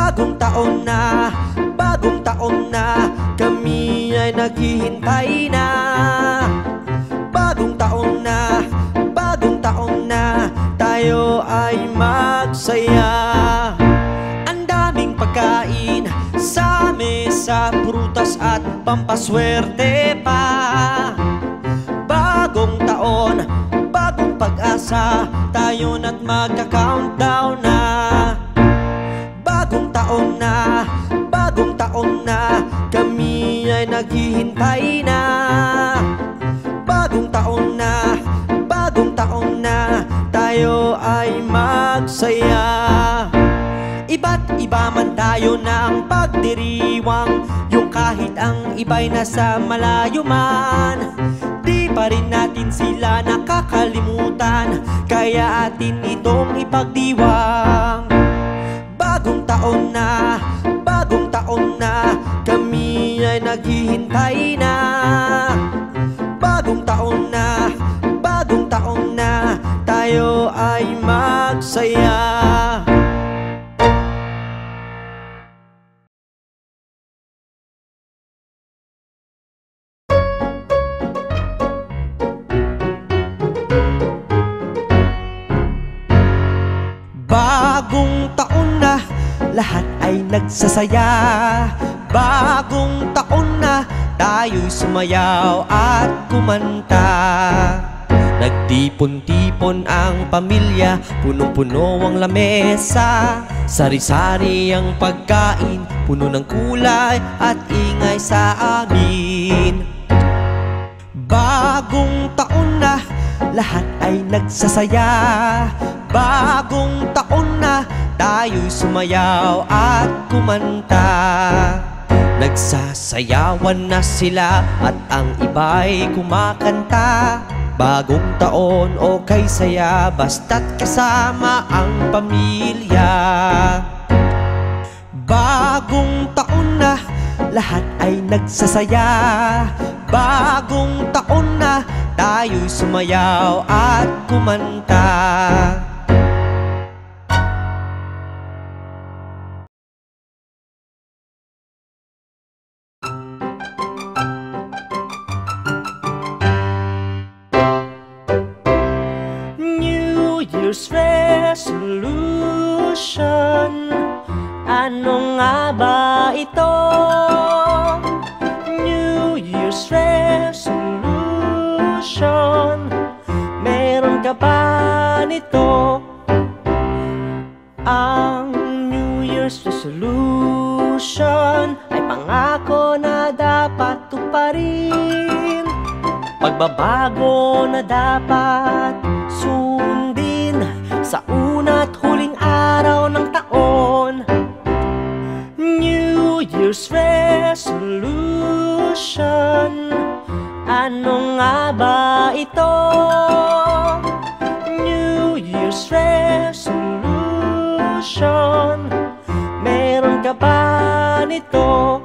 bagong taon na, kami ay naghihintay na. Bagong taon na, tayo ay magsaya. Ang daming pagkain sa mesa, prutas at pampaswerte pa. Bagong taon, bagong pag-asa, tayo na't magka-countdown na. Bagong taon na, kami ay naghihintay na. Bagong taon na, tayo ay magsaya. Iba't iba man tayo ng pagdiriwang, yung kahit ang iba'y nasa malayo man, di pa rin natin sila nakakalimutan, kaya atin itong ipagdiwang. Bagong taon na, kami ay naghihintay na. Bagong taon na, tayo ay magsaya. Bagong taon na, lahat ay nagsasaya. Bagong taon na, tayo'y sumayaw at kumanta. Nagtipon-tipon ang pamilya, punong-puno ang lamesa. Sari-sari ang pagkain, puno ng kulay at ingay sa amin. Bagong taon na, lahat ay nagsasaya. Bagong taon na, tayo'y sumayaw at kumanta. Nagsasayawan na sila at ang iba'y kumakanta. Bagong taon okay saya, basta't kasama ang pamilya. Bagong taon na, lahat ay nagsasaya. Bagong taon na, tayo'y sumayaw at kumanta. Year's resolution, ano nga ba ito? New Year's resolution, meron ka ba nito? Ang New Year's resolution ay pangako na dapat tuparin, pagbabago na dapat sundin sa una't huling araw ng taon. New Year's resolution, ano nga ba ito? New Year's resolution, meron ka ba nito?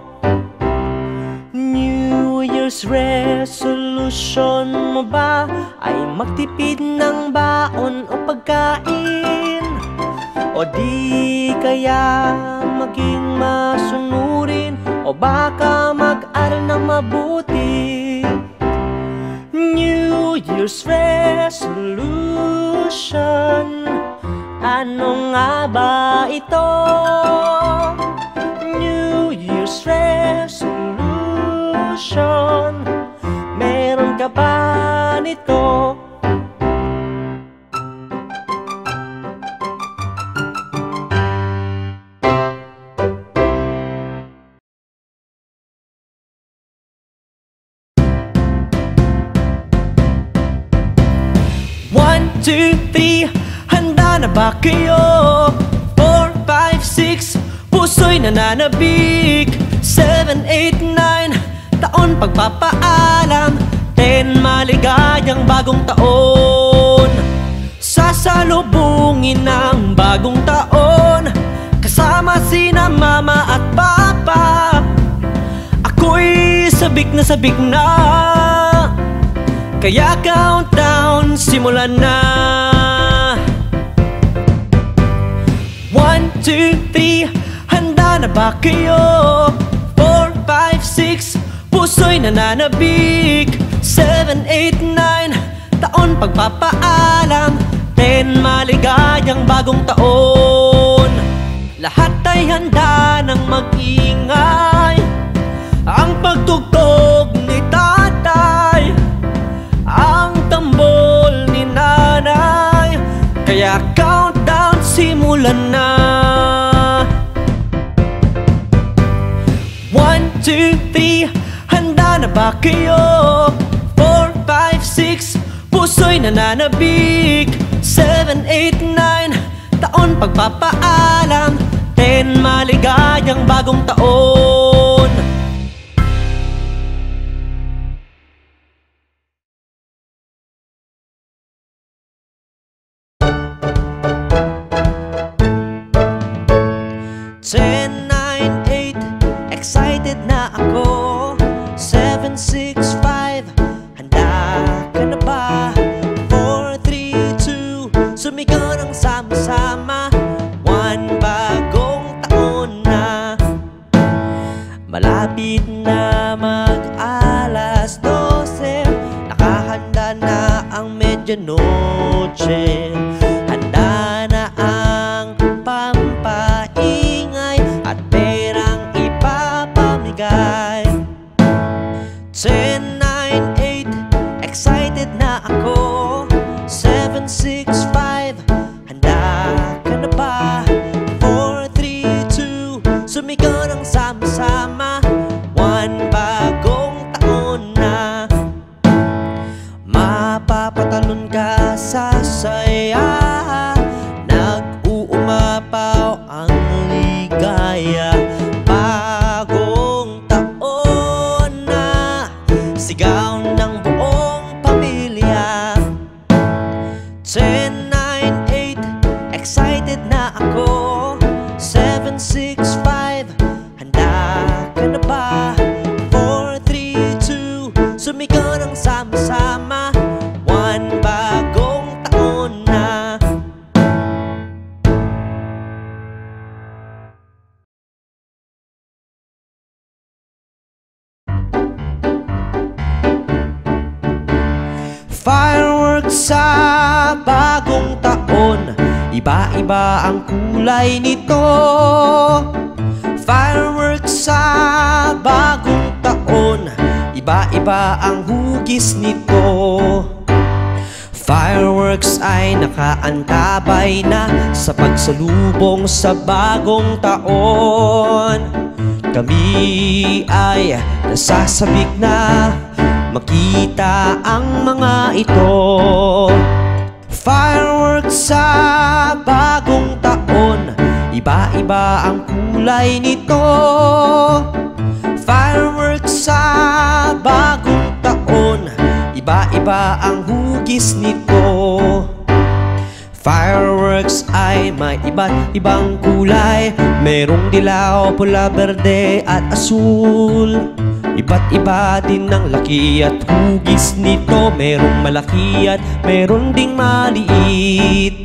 New Year's resolution mo ba ay magtipid ng baon o pagkain? O di kaya maging masunurin? O baka mag-aral ng mabuti? New Year's resolution, ano nga ba ito? New Year's resolution, meron ka ba nito? One, two, three, handa na ba kayo? 4, 5, 6, puso'y nananabik. 7, 8, 9, taon pagpapaalam. 10, maligayang bagong taon. Sasalubungin ang bagong taon, kasama sina mama at papa. Ako'y sabik na, kaya countdown, simulan na. 1, 2, 3, handa na ba kayo? 4, 5, 6, puso'y nananabik. 7, 8, 9, taon pagpapaalam. 10, maligayang bagong taon. Lahat ay handa ng mag-ingay. Ang pagtugtog ni tatay, ang tambol ni nanay. Kaya countdown, simulan na. 1, 2, 3, handa na ba kayo? 4, 5, 6, puso'y nananabik. 7, 8, 9, taon pagpapaalam. 10, maligayang bagong taon. Ten, 9, 8, excited na ako. 7, 6, 5, handa ka na ba? 4, 3, 2, sumigaw ng sama-sama. 1, bagong taon na. Malapit na mag-alas 12, nakahanda na ang medianoche. Handa na ang pampaingay at perang ipapamigay. 10, 9, 8, excited na ako. 7, 6, 5, handa ka na ba? 4, 3, 2, sumigaw ng sama-sama. 1, bagong taon na. Mapapatalon ka sa saya, nag-uumapaw ang ligaya. Bagong taon na, sigaw ng buong pamilya. 10, 9, 8, excited na ako. 7, 6, 5, handa ka na ba? 4, 3, 2, sumigaw ng sama-sama. 1, bagong taon na. Fireworks sa bagong taon, iba-iba ang kulay nito. Fireworks sa bagong taon, iba-iba ang hugis nito. Fireworks ay nakaantabay na sa pagsalubong sa bagong taon. Kami ay nasasabik na makita ang mga ito. Fireworks sa bagong taon, iba-iba ang kulay nito. Fireworks sa bagong taon, iba-iba ang hugis nito. Fireworks ay may iba't ibang kulay. Merong dilaw, pula, berde at asul. Iba't iba din ang laki at hugis nito. Merong malaki at meron ding maliit.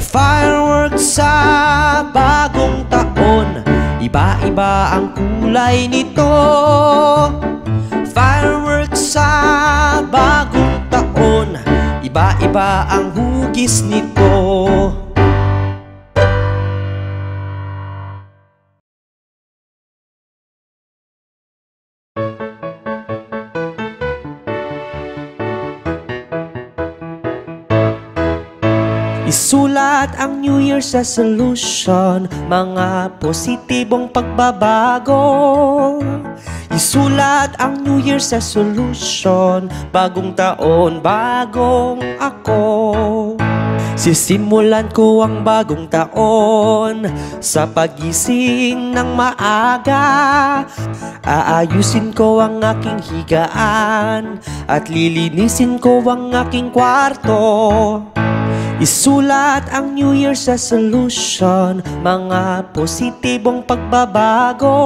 Fireworks sa bagong taon, iba-iba ang kulay nito. Fireworks sa bagong taon, iba-iba ang hugis nito. Isulat ang New Year's resolution, mga positibong pagbabago. Isulat ang New Year's resolution, bagong taon, bagong ako. Sisimulan ko ang bagong taon sa pagising ng maaga. Aayusin ko ang aking higaan at lilinisin ko ang aking kwarto. Isulat ang New Year's resolution, mga positibong pagbabago.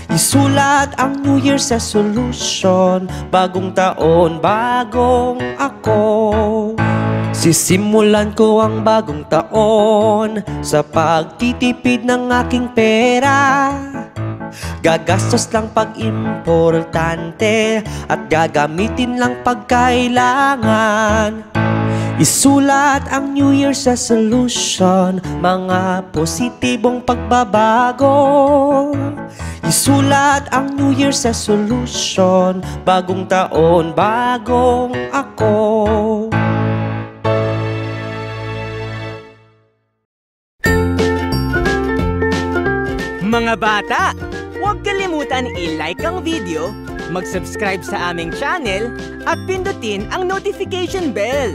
Isulat ang New Year's resolution, bagong taon, bagong ako. Sisimulan ko ang bagong taon sa pagtitipid ng aking pera. Gagastos lang pag importante at gagamitin lang pag kailangan. Isulat ang New Year's resolution, mga positibong pagbabago. Isulat ang New Year's resolution, bagong taon, bagong ako. Mga bata, huwag kalimutan i-like ang video, mag-subscribe sa aming channel, at pindutin ang notification bell.